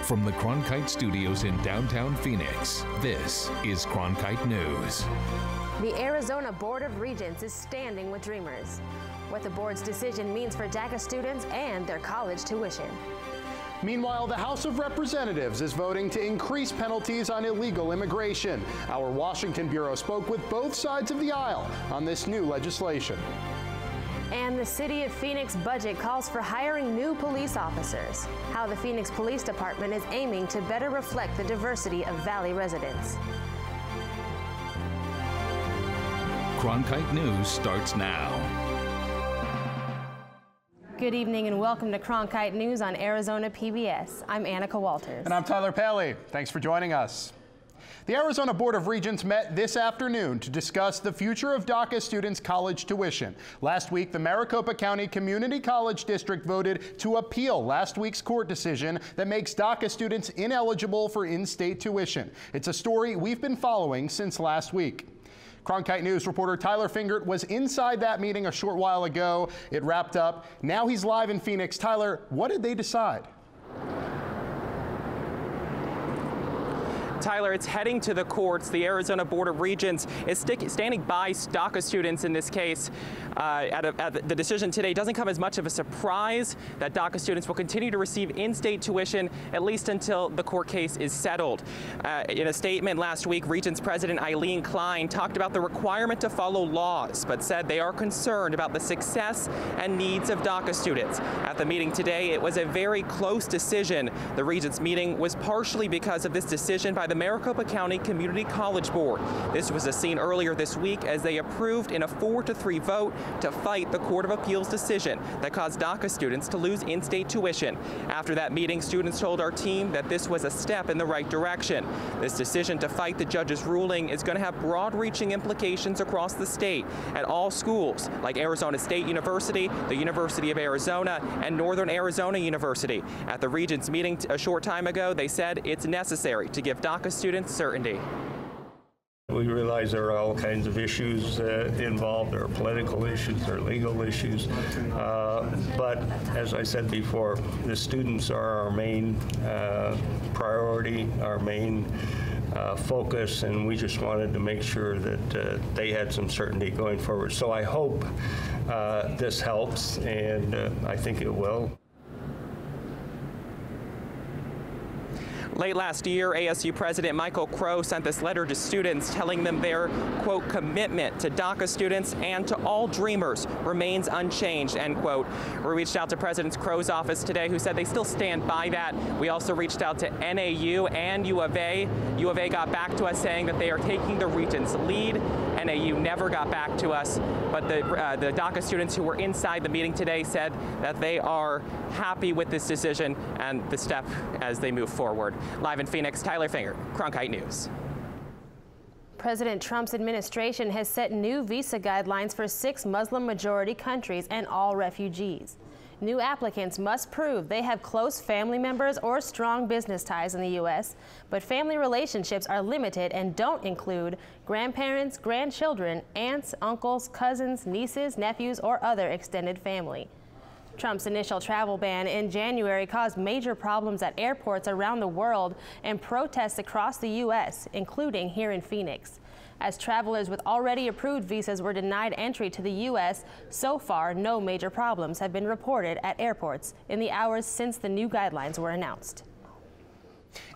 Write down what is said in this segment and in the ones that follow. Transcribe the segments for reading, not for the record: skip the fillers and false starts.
From the Cronkite Studios in downtown Phoenix, this is Cronkite News. The Arizona Board of Regents is standing with dreamers. What the board's decision means for DACA students and their college tuition. Meanwhile, the House of Representatives is voting to increase penalties on illegal immigration. Our Washington bureau spoke with both sides of the aisle on this new legislation. And the City of Phoenix budget calls for hiring new police officers. How the Phoenix Police Department is aiming to better reflect the diversity of Valley residents. Cronkite News starts now. Good evening and welcome to Cronkite News on Arizona PBS. I'm Annika Walters. And I'm Tyler Paley. Thanks for joining us. The Arizona Board of Regents met this afternoon to discuss the future of DACA students' college tuition. Last week, the Maricopa County Community College District voted to appeal last week's court decision that makes DACA students ineligible for in-state tuition. It's a story we've been following since last week. Cronkite News reporter Tyler Fingert was inside that meeting a short while ago. It wrapped up. Now he's live in Phoenix. Tyler, what did they decide? Tyler, it's heading to the courts. The Arizona Board of Regents is standing by DACA students in this case. The decision today doesn't come as much of a surprise that DACA students will continue to receive in-state tuition at least until the court case is settled. In a statement last week, Regents President Eileen Klein talked about the requirement to follow laws, but said they are concerned about the success and needs of DACA students. At the meeting today, it was a very close decision. The Regents meeting was partially because of this decision by the Maricopa County Community College Board. This was seen earlier this week as they approved in a 4-3 vote to fight the Court of Appeals decision that caused DACA students to lose in-state tuition. After that meeting, students told our team that this was a step in the right direction. This decision to fight the judge's ruling is going to have broad-reaching implications across the state at all schools like Arizona State University, the University of Arizona, and Northern Arizona University. At the Regents meeting a short time ago, they said it's necessary to give DACA students certainty. We realize there are all kinds of issues involved. There are political issues, there are legal issues. But as I said before, the students are our main priority, our main focus, and we just wanted to make sure that they had some certainty going forward. So I hope this helps, and I think it will. Late last year, ASU President Michael Crow sent this letter to students telling them their, quote, commitment to DACA students and to all dreamers remains unchanged, end quote. We reached out to President Crow's office today, who said they still stand by that. We also reached out to NAU and U of A. U of A got back to us saying that they are taking the Regents' lead. NAU never got back to us, but the DACA students who were inside the meeting today said that they are happy with this decision and the step as they move forward. Live in Phoenix, Tyler Fingert, Cronkite News. President Trump's administration has set new visa guidelines for 6 Muslim-majority countries and all refugees. New applicants must prove they have close family members or strong business ties in the U.S., but family relationships are limited and don't include grandparents, grandchildren, aunts, uncles, cousins, nieces, nephews, or other extended family. Trump's initial travel ban in January caused major problems at airports around the world and protests across the U.S., including here in Phoenix. As travelers with already approved visas were denied entry to the U.S., so far no major problems have been reported at airports in the hours since the new guidelines were announced.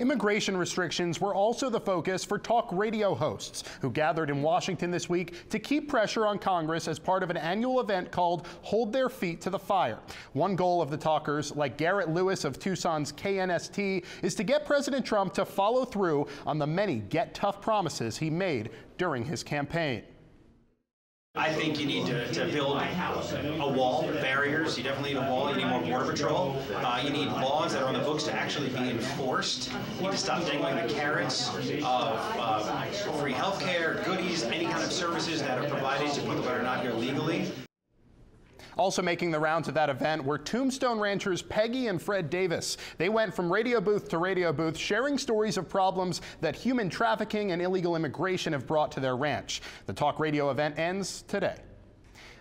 Immigration restrictions were also the focus for talk radio hosts who gathered in Washington this week to keep pressure on Congress as part of an annual event called Hold Their Feet to the Fire. One goal of the talkers, like Garrett Lewis of Tucson's KNST, is to get President Trump to follow through on the many get tough promises he made during his campaign. I think you need to build a wall, barriers. You definitely need a wall. You need more border patrol. You need laws that are on the books to actually be enforced. You need to stop dangling the carrots of free health care, goodies, any kind of services that are provided to people that are not here legally. Also making the rounds at that event were Tombstone ranchers Peggy and Fred Davis. They went from radio booth to radio booth, sharing stories of problems that human trafficking and illegal immigration have brought to their ranch. The talk radio event ends today.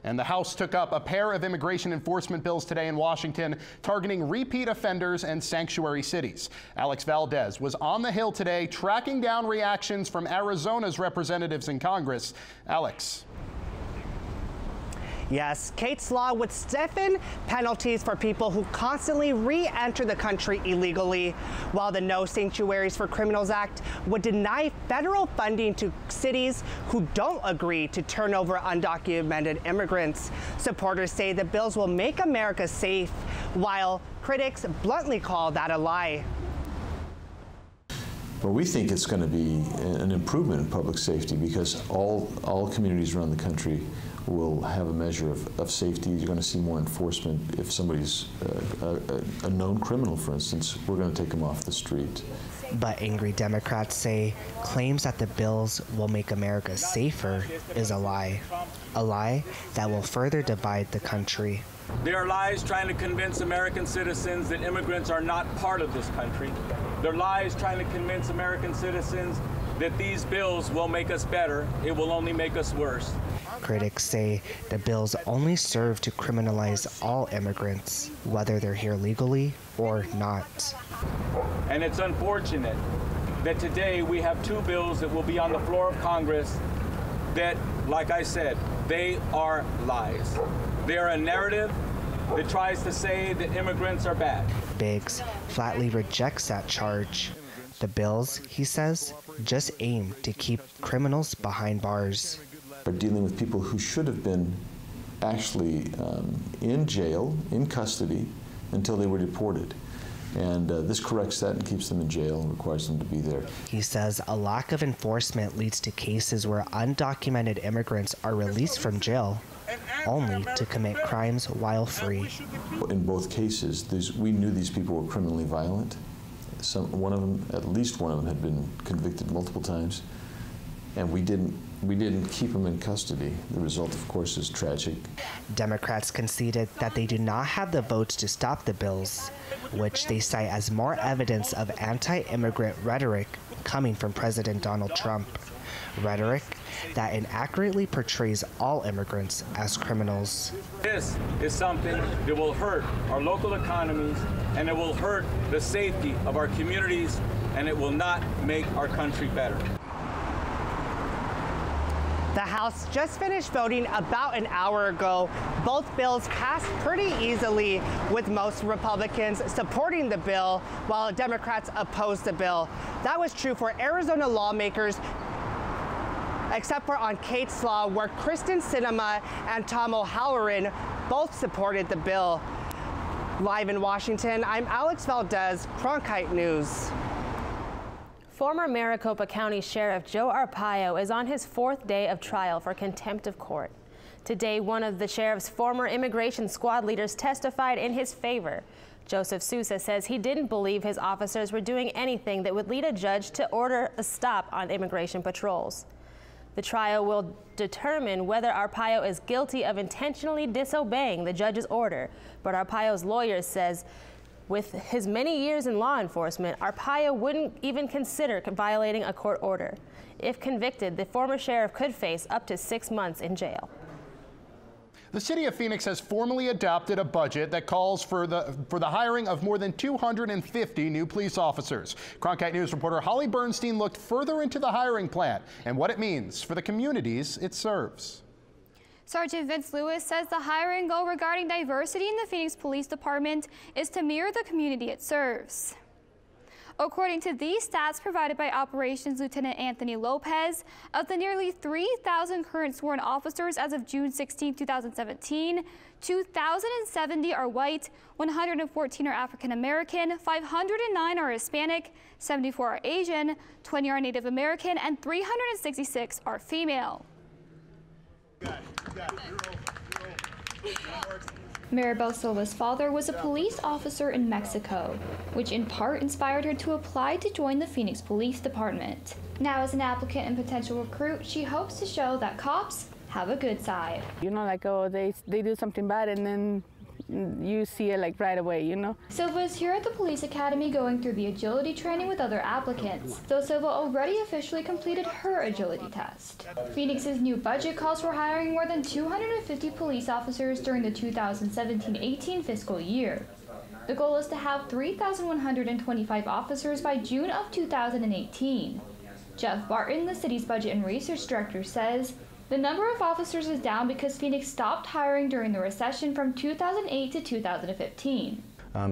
And the House took up a pair of immigration enforcement bills today in Washington targeting repeat offenders and sanctuary cities. Alex Valdez was on the Hill today tracking down reactions from Arizona's representatives in Congress. Alex. Yes, Kate's law would stiffen penalties for people who constantly re-enter the country illegally, while the No Sanctuaries for Criminals Act would deny federal funding to cities who don't agree to turn over undocumented immigrants. Supporters say the bills will make America safe, while critics bluntly call that a lie. Well, we think it's going to be an improvement in public safety because all communities around the country will have a measure of safety. You're going to see more enforcement. If somebody's a known criminal, for instance, we're going to take them off the street. But angry Democrats say claims that the bills will make America safer is a lie that will further divide the country. There are lies trying to convince American citizens that immigrants are not part of this country. There are lies trying to convince American citizens that these bills will make us better. It will only make us worse. Critics say the bills only serve to criminalize all immigrants, whether they're here legally or not. And it's unfortunate that today we have two bills that will be on the floor of Congress that, like I said, they are lies. They are a narrative that tries to say that immigrants are bad. Biggs flatly rejects that charge. The bills, he says, just aim to keep criminals behind bars. Are dealing with people who should have been actually in jail, in custody, until they were deported. And this corrects that and keeps them in jail and requires them to be there. He says a lack of enforcement leads to cases where undocumented immigrants are released from jail only to commit crimes while free. In both cases, we knew these people were criminally violent. At least one of them had been convicted multiple times, and we didn't keep them in custody. The result, of course, is tragic. Democrats conceded that they do not have the votes to stop the bills, which they cite as more evidence of anti-immigrant rhetoric coming from President Donald Trump. Rhetoric that inaccurately portrays all immigrants as criminals. This is something that will hurt our local economies, and it will hurt the safety of our communities, and it will not make our country better. The House just finished voting about an hour ago. Both bills passed pretty easily, with most Republicans supporting the bill while Democrats opposed the bill. That was true for Arizona lawmakers, except for on Kate's law, where Kristen Sinema and Tom O'Halloran both supported the bill. Live in Washington, I'm Alex Valdez, Cronkite News. Former Maricopa County Sheriff Joe Arpaio is on his 4th day of trial for contempt of court. Today, one of the sheriff's former immigration squad leaders testified in his favor. Joseph Sousa says he didn't believe his officers were doing anything that would lead a judge to order a stop on immigration patrols. The trial will determine whether Arpaio is guilty of intentionally disobeying the judge's order, but Arpaio's lawyer says with his many years in law enforcement, Arpaio wouldn't even consider violating a court order. If convicted, the former sheriff could face up to 6 months in jail. The city of Phoenix has formally adopted a budget that calls for the hiring of more than 250 new police officers. Cronkite News reporter Holly Bernstein looked further into the hiring plan and what it means for the communities it serves. Sergeant Vince Lewis says the hiring goal regarding diversity in the Phoenix Police Department is to mirror the community it serves. According to these stats provided by Operations Lieutenant Anthony Lopez, of the nearly 3,000 current sworn officers as of June 16, 2017, 2,070 are white, 114 are African American, 509 are Hispanic, 74 are Asian, 20 are Native American, and 366 are female. Maribel Silva's father was a police officer in Mexico, which in part inspired her to apply to join the Phoenix Police Department. Now as an applicant and potential recruit, she hopes to show that cops have a good side. You know, like, oh, they do something bad and then you see it like right away, you know. Silva is here at the police academy going through the agility training with other applicants, though Silva already officially completed her agility test. Phoenix's new budget calls for hiring more than 250 police officers during the 2017-18 fiscal year. The goal is to have 3,125 officers by June of 2018. Jeff Barton, the city's budget and research director, says the number of officers is down because Phoenix stopped hiring during the recession from 2008 to 2015.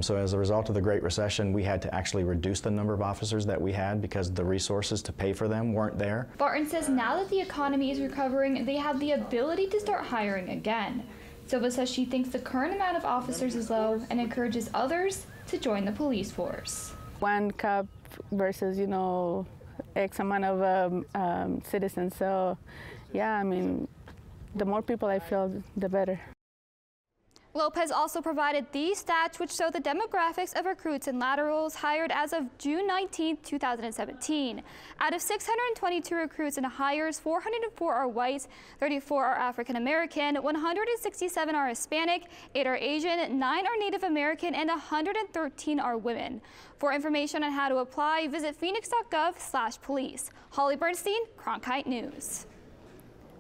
So as a result of the Great Recession, we had to actually reduce the number of officers that we had because the resources to pay for them weren't there. Barton says now that the economy is recovering, they have the ability to start hiring again. Silva says she thinks the current amount of officers is low and encourages others to join the police force. One cop versus, you know, X amount of citizens. So, yeah, I mean, the more people I feel, the better. Lopez also provided these stats which show the demographics of recruits and laterals hired as of June 19, 2017. Out of 622 recruits and hires, 404 are white, 34 are African American, 167 are Hispanic, 8 are Asian, 9 are Native American, and 113 are women. For information on how to apply, visit phoenix.gov/police. Holly Bernstein, Cronkite News.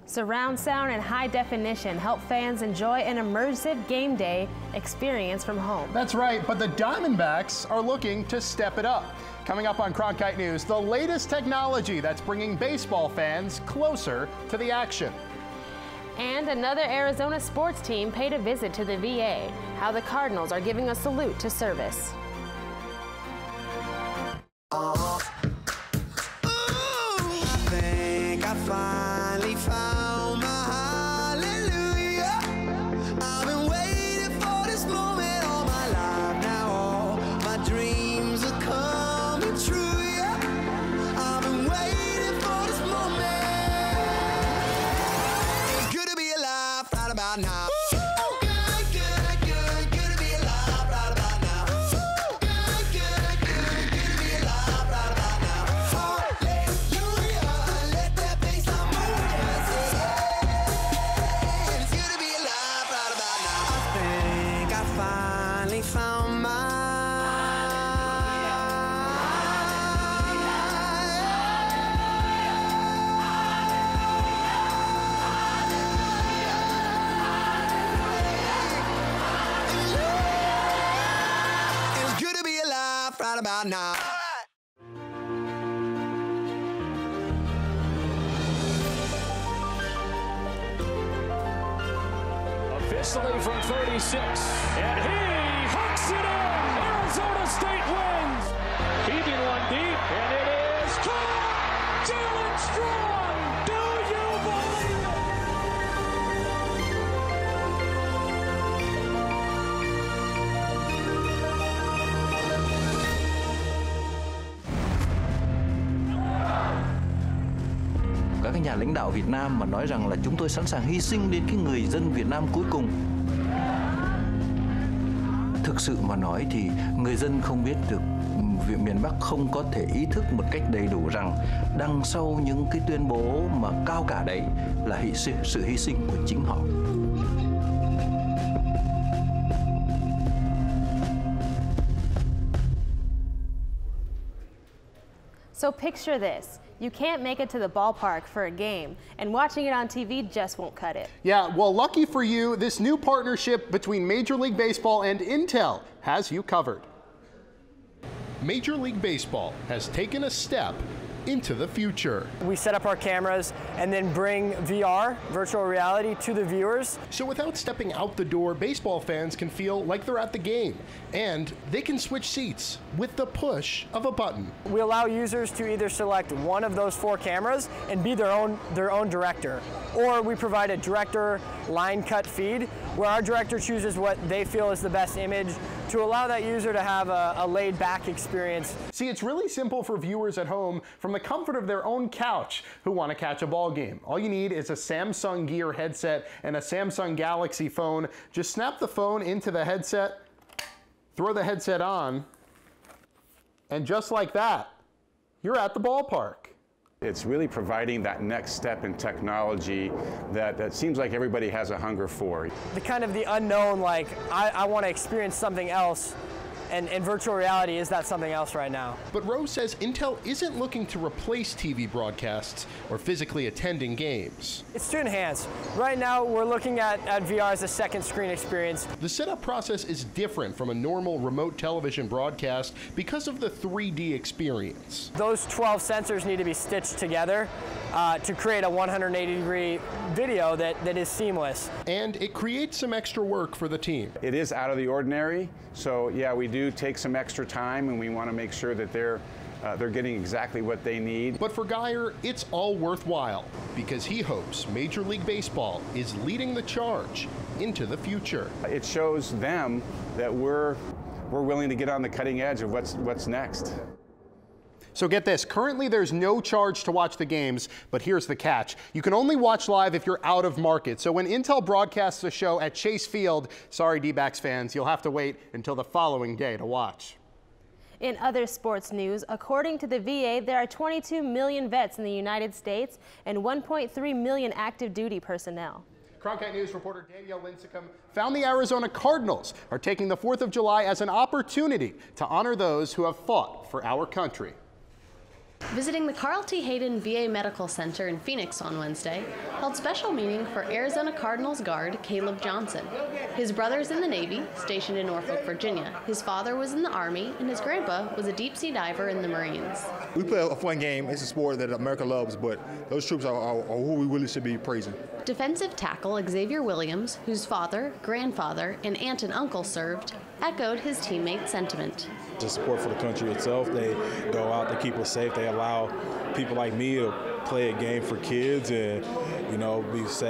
Surround sound and high definition help fans enjoy an immersive game day experience from home. That's right, but the Diamondbacks are looking to step it up. Coming up on Cronkite News, the latest technology that's bringing baseball fans closer to the action. And another Arizona sports team paid a visit to the VA. How the Cardinals are giving a salute to service. Now. Officially from 36, and he hooks it in. Arizona State wins. Heaving one deep, and it is caught. Jalen Strong. Do you believe Các nhà lãnh đạo Việt Nam mà nói rằng là chúng tôi sẵn sàng hy sinh đến cái người dân Việt Nam cuối cùng. Thực sự mà nói thì người dân không biết được, miền Bắc không có thể ý thức một cách đầy đủ rằng đằng sau những cái tuyên bố mà cao cả đấy là sự hy sinh của chính họ. So picture this. You can't make it to the ballpark for a game, and watching it on TV just won't cut it. Yeah, well, lucky for you, this new partnership between Major League Baseball and Intel has you covered. Major League Baseball has taken a step into the future. We set up our cameras and then bring VR, virtual reality, to the viewers. So without stepping out the door, baseball fans can feel like they're at the game, and they can switch seats with the push of a button. We allow users to either select one of those 4 cameras and be their own director, or we provide a director line cut feed where our director chooses what they feel is the best image to allow that user to have a laid-back experience. See, it's really simple for viewers at home from the comfort of their own couch who want to catch a ball game. All you need is a Samsung Gear headset and a Samsung Galaxy phone. Just snap the phone into the headset, throw the headset on, and just like that, you're at the ballpark. It's really providing that next step in technology that seems like everybody has a hunger for. The kind of the unknown, like I want to experience something else. And virtual reality is that something else right now. But Rose says Intel isn't looking to replace TV broadcasts or physically attending games. It's to enhance. Right now, we're looking at VR as a second screen experience. The setup process is different from a normal remote television broadcast because of the 3D experience. Those 12 sensors need to be stitched together to create a 180-degree video that is seamless. And it creates some extra work for the team. It is out of the ordinary, so yeah, we do take some extra time, and we want to make sure that they're getting exactly what they need. But for Geyer, it's all worthwhile because he hopes Major League Baseball is leading the charge into the future. It shows them that we're willing to get on the cutting edge of what's next. So get this, currently there's no charge to watch the games, but here's the catch. You can only watch live if you're out of market. So when Intel broadcasts a show at Chase Field, sorry D-backs fans, you'll have to wait until the following day to watch. In other sports news, according to the VA, there are 22 million vets in the United States and 1.3 million active duty personnel. Cronkite News reporter Danielle Lincecum found the Arizona Cardinals are taking the 4th of July as an opportunity to honor those who have fought for our country. Visiting the Carl T. Hayden VA Medical Center in Phoenix on Wednesday held special meaning for Arizona Cardinals guard Caleb Johnson. His brother is in the Navy, stationed in Norfolk, Virginia. His father was in the Army, and his grandpa was a deep-sea diver in the Marines. We play a fun game. It's a sport that America loves, but those troops are who we really should be praising. Defensive tackle Xavier Williams, whose father, grandfather, and aunt and uncle served, echoed his teammates' sentiment. The support for the country itself, they go out to keep us safe. They allow people like me to play a game for kids and, you know,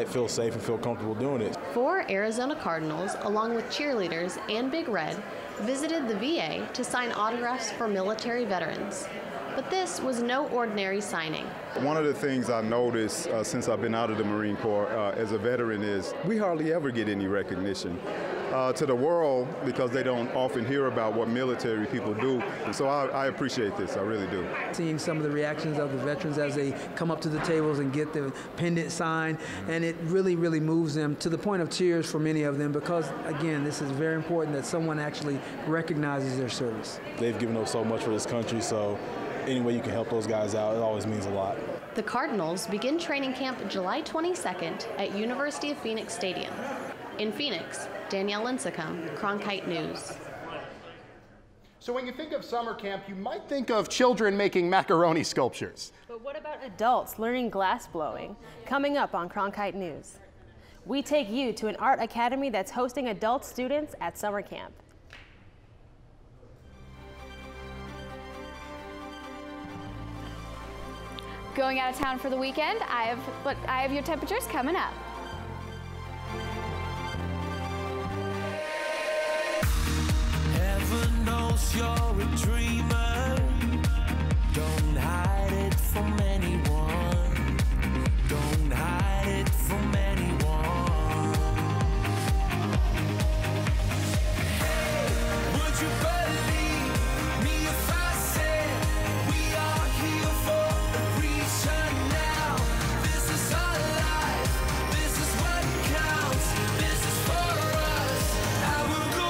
feel safe and feel comfortable doing it. 4 Arizona Cardinals, along with cheerleaders and Big Red, visited the VA to sign autographs for military veterans. But this was no ordinary signing. One of the things I've noticed since I've been out of the Marine Corps as a veteran is we hardly ever get any recognition to the world because they don't often hear about what military people do. And so I appreciate this, I really do. Seeing some of the reactions of the veterans as they come up to the tables and get the pendant signed, and it really, really moves them to the point of tears for many of them because, again, this is very important that someone actually recognizes their service. They've given up so much for this country, so any way you can help those guys out, it always means a lot. The Cardinals begin training camp July 22nd at University of Phoenix Stadium. In Phoenix, Danielle Lincecum, Cronkite News. So when you think of summer camp, you might think of children making macaroni sculptures. But what about adults learning glass blowing? Coming up on Cronkite News. We take you to an art academy that's hosting adult students at summer camp. Going out of town for the weekend, I have your temperatures coming up. Heaven knows you're a dreamer. Don't hide it from anyone. Don't hide it from anyone. Hey, would you believe me if I said we are here for a reason now? This is our life. This is what counts. This is for us. I will go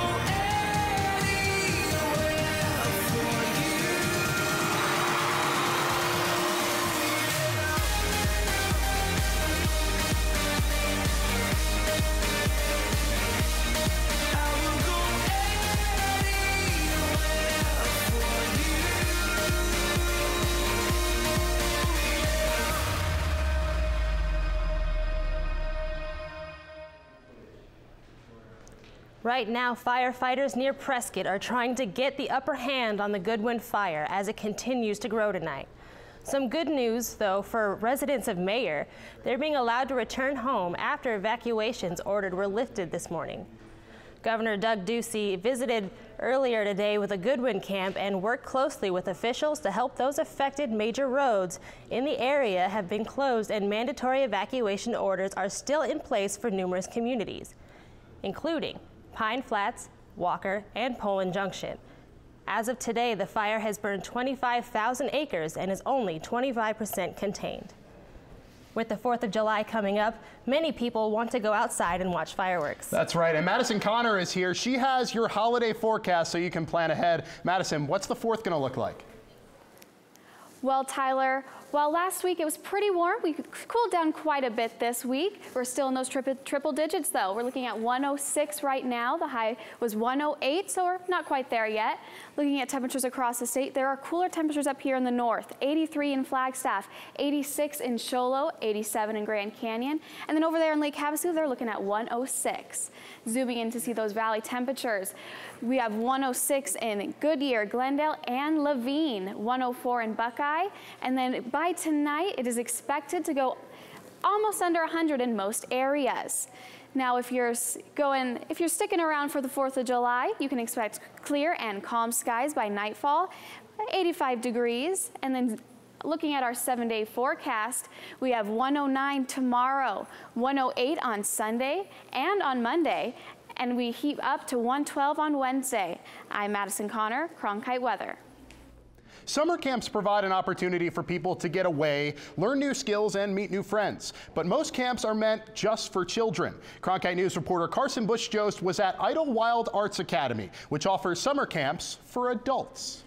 Right now, firefighters near Prescott are trying to get the upper hand on the Goodwin fire as it continues to grow tonight. Some good news, though, for residents of Mayer. They're being allowed to return home after evacuations ordered were lifted this morning. Governor Doug Ducey visited earlier today with a Goodwin camp and worked closely with officials to help those affected. Major roads in the area have been closed and mandatory evacuation orders are still in place for numerous communities, including Pine Flats, Walker, and Poland Junction. As of today, the fire has burned 25,000 acres and is only 25% contained. With the 4th of July coming up, many people want to go outside and watch fireworks. That's right, and Madison Connor is here. She has your holiday forecast so you can plan ahead. Madison, what's the 4th going to look like? Well, Tyler, while last week it was pretty warm, we cooled down quite a bit this week. We're still in those triple digits, though. We're looking at 106 right now. The high was 108, so we're not quite there yet. Looking at temperatures across the state, there are cooler temperatures up here in the north. 83 in Flagstaff, 86 in Show Low, 87 in Grand Canyon. And then over there in Lake Havasu, they're looking at 106. Zooming in to see those valley temperatures, we have 106 in Goodyear, Glendale, and Laveen, 104 in Buckeye. And then by tonight, it is expected to go almost under 100 in most areas. Now, if you're sticking around for the 4th of July, you can expect clear and calm skies by nightfall, 85 degrees. And then looking at our 7-day forecast, we have 109 tomorrow, 108 on Sunday and on Monday, and we heat up to 112 on Wednesday. I'm Madison Connor, Cronkite Weather. Summer camps provide an opportunity for people to get away, learn new skills, and meet new friends. But most camps are meant just for children. Cronkite News reporter Carson Bush-Jost was at Idlewild Arts Academy, which offers summer camps for adults.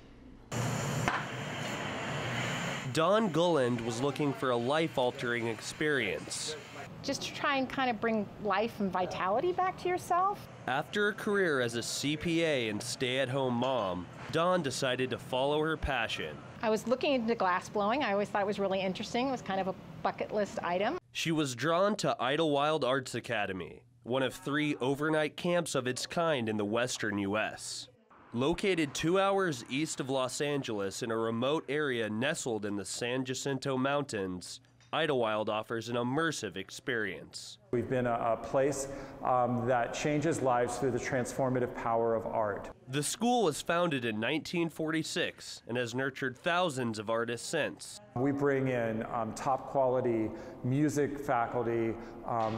Dawn Gulland was looking for a life-altering experience. Just to try and kind of bring life and vitality back to yourself. After a career as a CPA and stay-at-home mom, Dawn decided to follow her passion. I was looking into glass blowing. I always thought it was really interesting. It was kind of a bucket list item. She was drawn to Idlewild Arts Academy, one of 3 overnight camps of its kind in the western U.S. Located 2 hours east of Los Angeles in a remote area nestled in the San Jacinto Mountains, Idlewild offers an immersive experience. We've been a place that changes lives through the transformative power of art. The school was founded in 1946 and has nurtured thousands of artists since. We bring in top quality music faculty,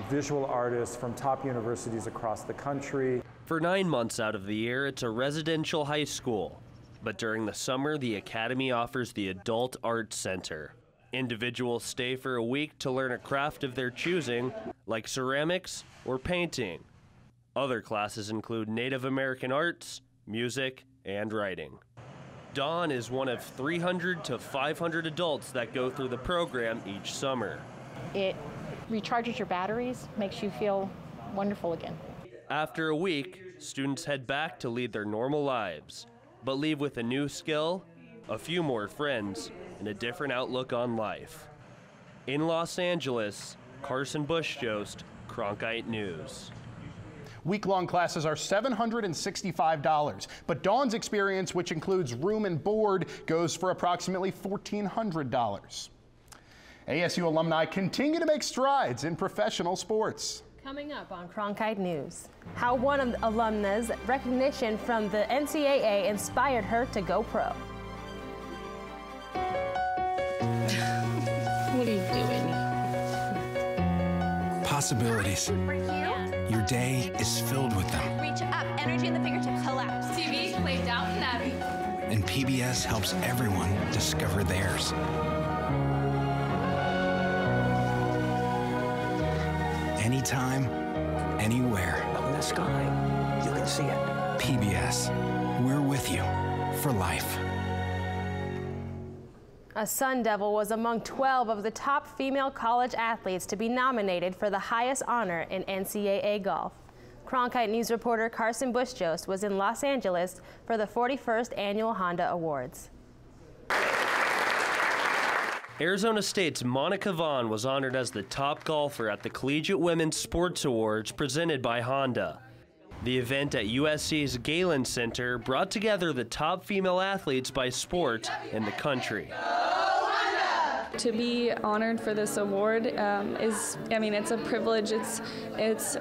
visual artists from top universities across the country. For 9 months out of the year, it's a residential high school. But during the summer, the academy offers the Adult Arts Center. Individuals stay for a week to learn a craft of their choosing, like ceramics or painting. Other classes include Native American arts, music, and writing. Dawn is one of 300 to 500 adults that go through the program each summer. It recharges your batteries, makes you feel wonderful again. After a week, students head back to lead their normal lives, but leave with a new skill, a few more friends, and a different outlook on life. In Los Angeles, Carson Bush-Jost, Cronkite News. Week-long classes are $765, but Dawn's experience, which includes room and board, goes for approximately $1,400. ASU alumni continue to make strides in professional sports. Coming up on Cronkite News, how one alumna's recognition from the NCAA inspired her to go pro. What are you doing? Possibilities. Your day is filled with them. Reach up, energy in the fingertips, collapse. TV, play Downton Abbey. And PBS helps everyone discover theirs. Anytime, anywhere. Up in the sky, you can see it. PBS, we're with you for life. A Sun Devil was among 12 of the top female college athletes to be nominated for the highest honor in NCAA golf. Cronkite News reporter Carson Bush-Jost was in Los Angeles for the 41st Annual Honda Awards. Arizona State's Monica Vaughn was honored as the top golfer at the Collegiate Women's Sports Awards presented by Honda. The event at USC's Galen Center brought together the top female athletes by sport in the country. To be honored for this award it's a privilege. It's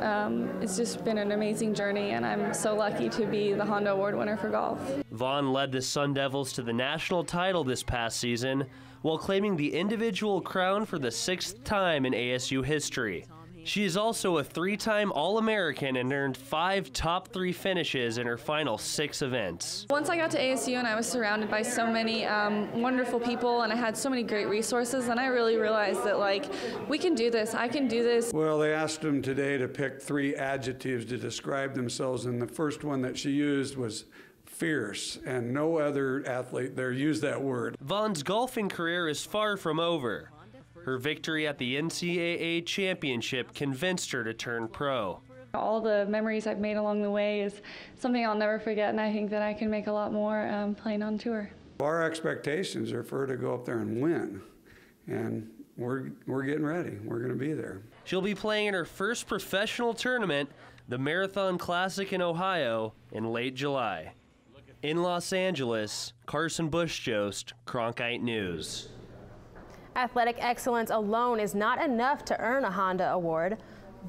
just been an amazing journey, and I'm so lucky to be the Honda Award winner for golf. Vaughn led the Sun Devils to the national title this past season, while claiming the individual crown for the 6th time in ASU history. She is also a 3-time All-American and earned 5 top 3 finishes in her final 6 events. Once I got to ASU and I was surrounded by so many wonderful people and I had so many great resources, and I really realized that, like, we can do this, I can do this. Well, they asked them today to pick 3 adjectives to describe themselves, and the first one that she used was fierce, and no other athlete there used that word. Vaughn's golfing career is far from over. Her victory at the NCAA championship convinced her to turn pro. All the memories I've made along the way is something I'll never forget, and I think that I can make a lot more playing on tour. Our expectations are for her to go up there and win, and we're getting ready. We're going to be there. She'll be playing in her first professional tournament, the Marathon Classic in Ohio, in late July. In Los Angeles, Carson Bush-Jost, Cronkite News. Athletic excellence alone is not enough to earn a Honda Award.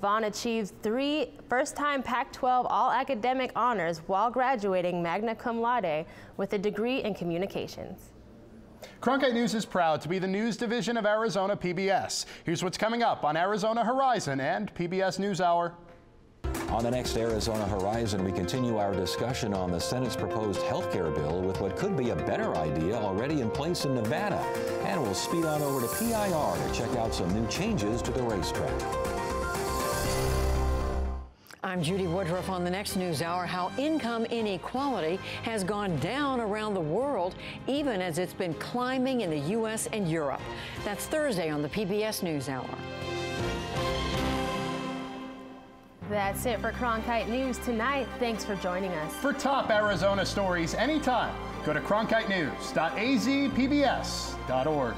Vaughn achieved 3 first-time Pac-12 all-academic honors while graduating magna cum laude with a degree in communications. Cronkite News is proud to be the news division of Arizona PBS. Here's what's coming up on Arizona Horizon and PBS NewsHour. On the next Arizona Horizon, we continue our discussion on the Senate's proposed health care bill with what could be a better idea already in place in Nevada. And we'll speed on over to PIR to check out some new changes to the racetrack. I'm Judy Woodruff on the next NewsHour. How income inequality has gone down around the world, even as it's been climbing in the U.S. and Europe. That's Thursday on the PBS NewsHour. That's it for Cronkite News tonight. Thanks for joining us. For top Arizona stories anytime, go to cronkitenews.azpbs.org.